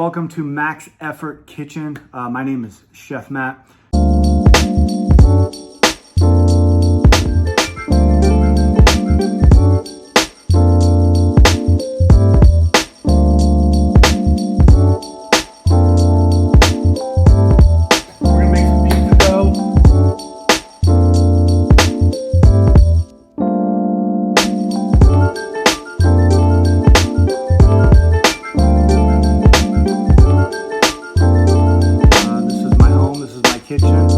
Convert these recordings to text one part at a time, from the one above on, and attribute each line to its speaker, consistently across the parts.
Speaker 1: Welcome to Max Effort Kitchen. My name is Chef Matt. Kitchen.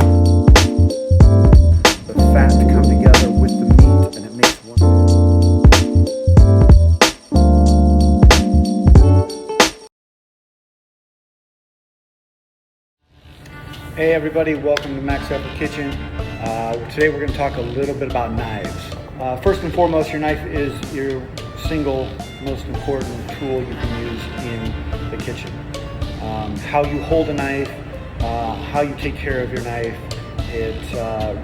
Speaker 1: The fat to come together with the meat and it makes one. Hey everybody, welcome to Max Effort Kitchen. Today we're going to talk a little bit about knives. First and foremost, your knife is your single most important tool you can use in the kitchen. How you hold a knife, how you take care of your knife, it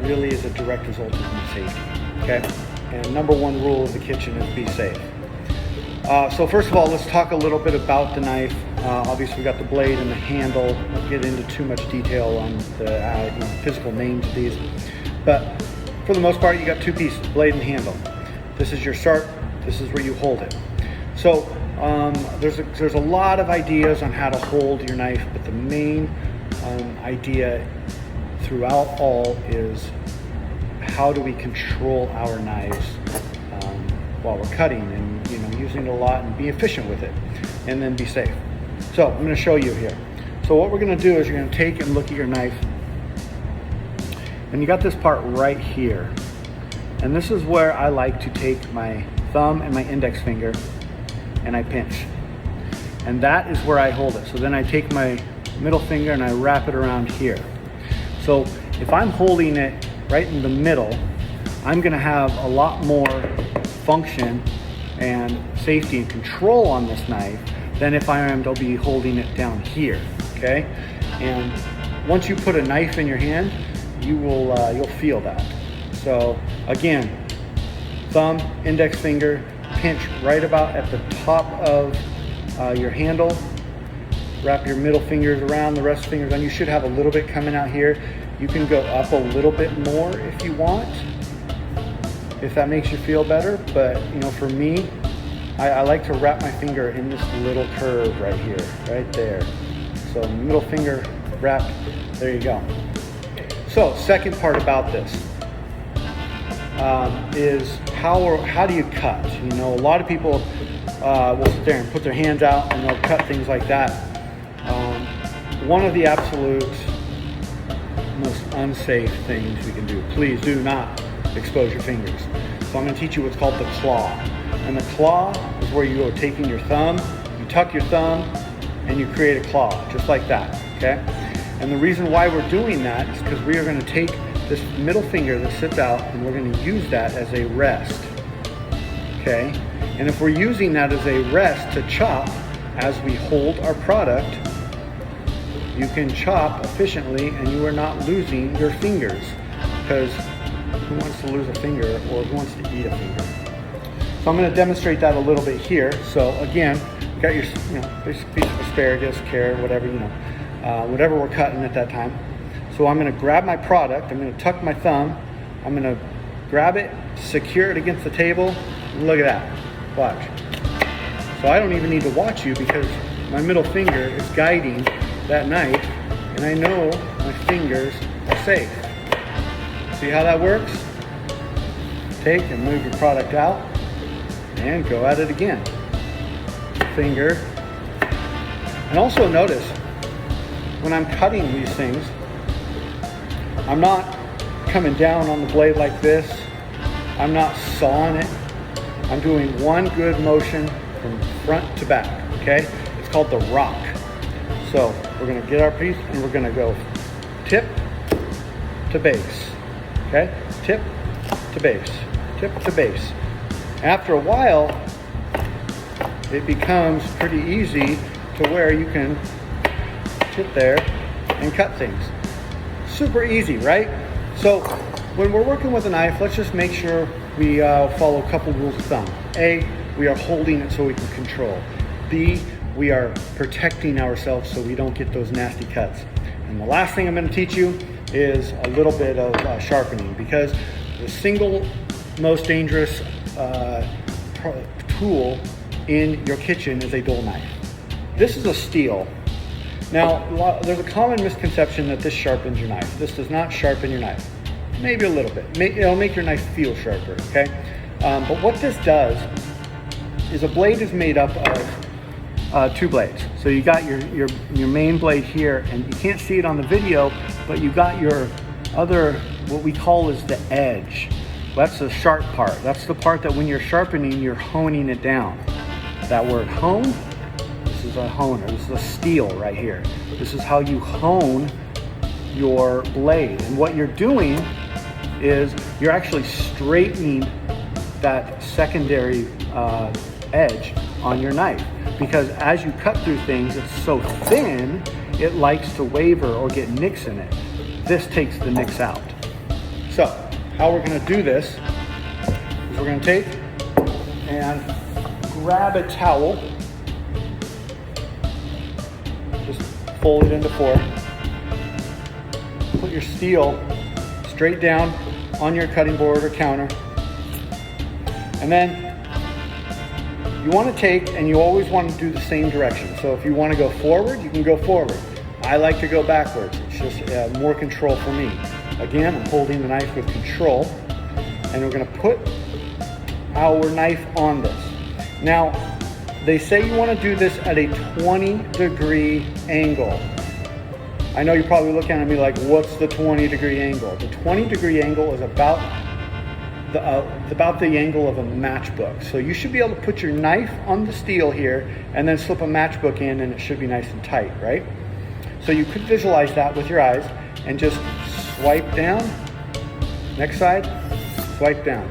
Speaker 1: really is a direct result of your safety, okay? And number one rule of the kitchen is be safe. So first of all, let's talk a little bit about the knife. Obviously we got the blade and the handle. I won't get into too much detail on the physical names of these, but for the most part you got two pieces, blade and handle. This is your start, this is where you hold it. So there's a lot of ideas on how to hold your knife, but the main idea throughout all is how do we control our knives while we're cutting, and using it a lot and be efficient with it, and then be safe. So I'm going to show you here. So what we're going to do is you're going to take and look at your knife, and you got this part right here, and this is where I like to take my thumb and my index finger and I pinch, and that is where I hold it. So then I take my middle finger and I wrap it around here. So if I'm holding it right in the middle, I'm going to have a lot more function and safety and control on this knife than if I am to be holding it down here, okay? And once you put a knife in your hand, you'll feel that. So again, thumb, index finger, pinch right about at the top of your handle. Wrap your middle fingers around, the rest of the fingers on. You should have a little bit coming out here. You can go up a little bit more if you want, if that makes you feel better. But for me, I like to wrap my finger in this little curve right here, right there. So middle finger wrapped, there you go. So second part about this is how do you cut? A lot of people will sit there and put their hands out and they'll cut things like that. One of the absolute most unsafe things we can do, please do not expose your fingers. So I'm going to teach you what's called the claw. And the claw is where you are taking your thumb, you tuck your thumb, and you create a claw, just like that, okay? And the reason why we're doing that is because we are going to take this middle finger that sits out and we're going to use that as a rest, okay? And if we're using that as a rest to chop as we hold our product, you can chop efficiently and you are not losing your fingers, because who wants to lose a finger, or who wants to eat a finger? So I'm going to demonstrate that a little bit here. So again, you got your piece of asparagus, carrot, whatever, whatever we're cutting at that time. So I'm going to grab my product, I'm going to tuck my thumb, I'm going to grab it, secure it against the table, and look at that, watch. So I don't even need to watch you because my middle finger is guiding that knife, and I know my fingers are safe. See how that works? Take and move your product out and go at it again. Finger. And also notice, when I'm cutting these things, I'm not coming down on the blade like this. I'm not sawing it. I'm doing one good motion from front to back, okay? It's called the rock. So we're going to get our piece and we're going to go tip to base, okay? Tip to base, tip to base. After a while, it becomes pretty easy to where you can sit there and cut things. Super easy, right? So when we're working with a knife, let's just make sure we follow a couple rules of thumb. A, we are holding it so we can control. B, we are protecting ourselves so we don't get those nasty cuts. And the last thing I'm going to teach you is a little bit of sharpening, because the single most dangerous tool in your kitchen is a dull knife. This is a steel. Now, there's a common misconception that this sharpens your knife. This does not sharpen your knife. Maybe a little bit. It'll make your knife feel sharper, okay? But what this does is a blade is made up of two blades. So you got your main blade here, and you can't see it on the video, but you got your other, what we call is the edge. That's the sharp part. That's the part that when you're sharpening, you're honing it down. That word hone, this is a honer. This is a steel right here. This is how you hone your blade. And what you're doing is you're actually straightening that secondary edge on your knife, because as you cut through things, it's so thin, it likes to waver or get nicks in it. This takes the nicks out. So how we're going to do this is we're going to take and grab a towel, just fold it into four, put your steel straight down on your cutting board or counter, and then you want to take, and you always want to do the same direction. So if you want to go forward, you can go forward. I like to go backwards. It's just more control for me. Again, I'm holding the knife with control, and we're going to put our knife on this. Now, they say you want to do this at a 20-degree angle. I know you're probably looking at me like, what's the 20-degree angle? The 20-degree angle is about the angle of a matchbook. So you should be able to put your knife on the steel here and then slip a matchbook in, and it should be nice and tight, right? So you could visualize that with your eyes and just swipe down. Next side, swipe down.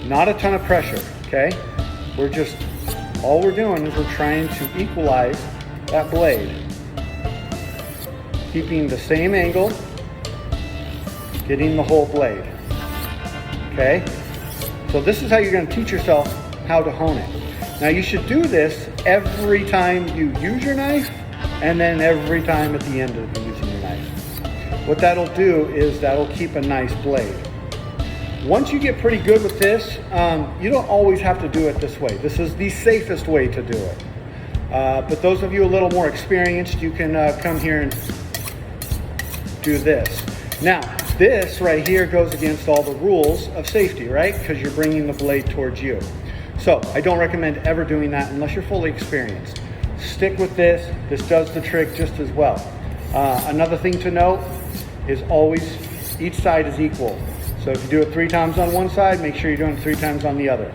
Speaker 1: Not a ton of pressure, okay? All we're doing is we're trying to equalize that blade. Keeping the same angle, getting the whole blade. Okay? So this is how you're going to teach yourself how to hone it. Now you should do this every time you use your knife, and then every time at the end of using your knife. What that'll do is that'll keep a nice blade. Once you get pretty good with this, you don't always have to do it this way. This is the safest way to do it. But those of you a little more experienced, you can come here and do this. Now, this right here goes against all the rules of safety, right? Because you're bringing the blade towards you. So I don't recommend ever doing that unless you're fully experienced. Stick with this. This does the trick just as well. Another thing to note is always each side is equal. So if you do it 3 times on one side, make sure you're doing it 3 times on the other.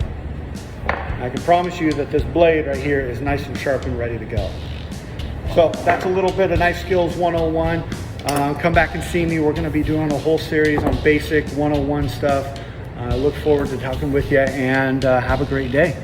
Speaker 1: I can promise you that this blade right here is nice and sharp and ready to go. So that's a little bit of Knife Skills 101. Come back and see me. We're going to be doing a whole series on basic 101 stuff. I look forward to talking with you, and have a great day.